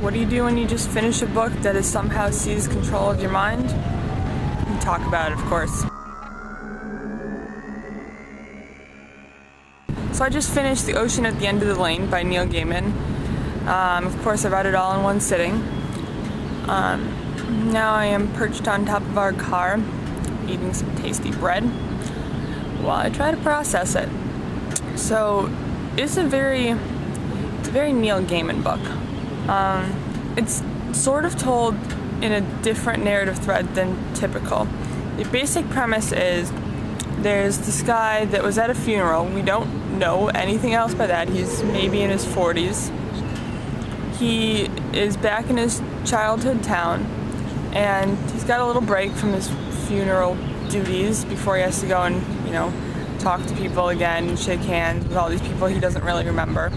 What do you do when you just finish a book that has somehow seized control of your mind? We talk about it, of course. So I just finished The Ocean at the End of the Lane by Neil Gaiman. Of course, I read it all in one sitting. Now I am perched on top of our car, eating some tasty bread, while I try to process it. So it's a very Neil Gaiman book. It's sort of told in a different narrative thread than typical. The basic premise is there's this guy that was at a funeral. We don't know anything else by that. He's maybe in his 40s. He is back in his childhood town, and he's got a little break from his funeral duties before he has to go and, talk to people again and shake hands with all these people he doesn't really remember.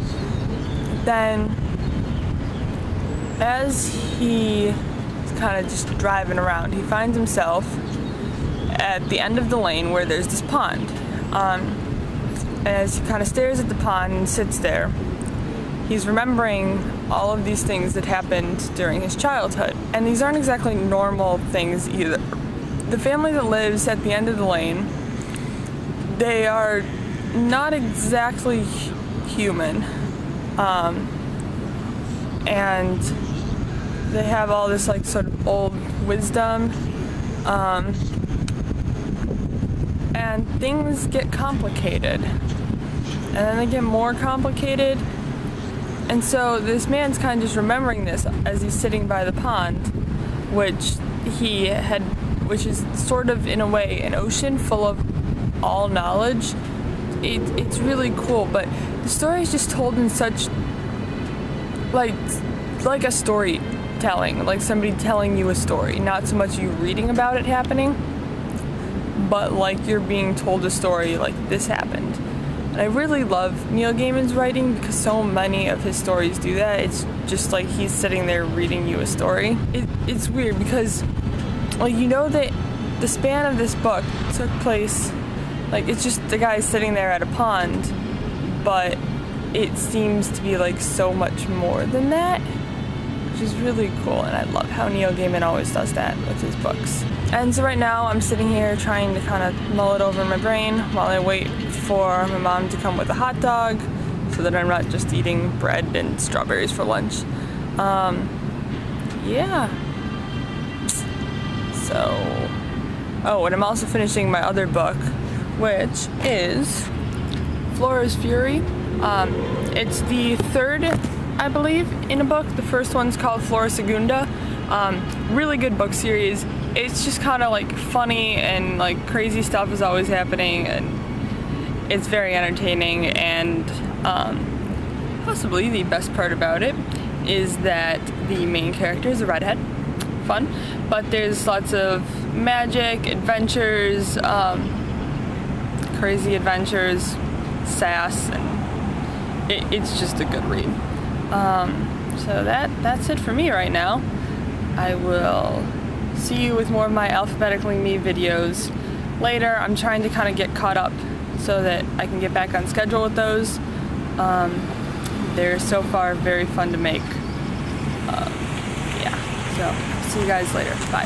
Then, as he's kind of just driving around, he finds himself at the end of the lane where there's this pond. As he kind of stares at the pond and sits there, he's remembering all of these things that happened during his childhood. And these aren't exactly normal things either. The family that lives at the end of the lane, they are not exactly human. And they have all this sort of old wisdom. And things get complicated. And then they get more complicated. And so this man's kind of just remembering this as he's sitting by the pond, which is sort of, in a way, an ocean full of all knowledge. It's really cool, but the story is just told in such, like a storytelling, like somebody telling you a story, not so much you reading about it happening, but like you're being told a story like this happened. And I really love Neil Gaiman's writing because so many of his stories do that. It's just like he's sitting there reading you a story. It's weird because, that the span of this book took place, it's just the guy sitting there at a pond, but it seems to be so much more than that, which is really cool, and I love how Neil Gaiman always does that with his books. And so right now I'm sitting here trying to kind of mull it over in my brain while I wait for my mom to come with a hot dog so that I'm not just eating bread and strawberries for lunch. Yeah. So, and I'm also finishing my other book, which is Flora's Fury. It's the third, I believe, in a book. The first one's called Flora Segunda. Really good book series. It's just kind of funny and crazy stuff is always happening, and it's very entertaining. And possibly the best part about it is that the main character is a redhead. Fun, but there's lots of magic, adventures, crazy adventures, sass, and it's just a good read. So that's it for me right now. I will see you with more of my Alphabetically Me videos later. I'm trying to kind of get caught up so that I can get back on schedule with those. They're so far very fun to make. So see you guys later. Bye.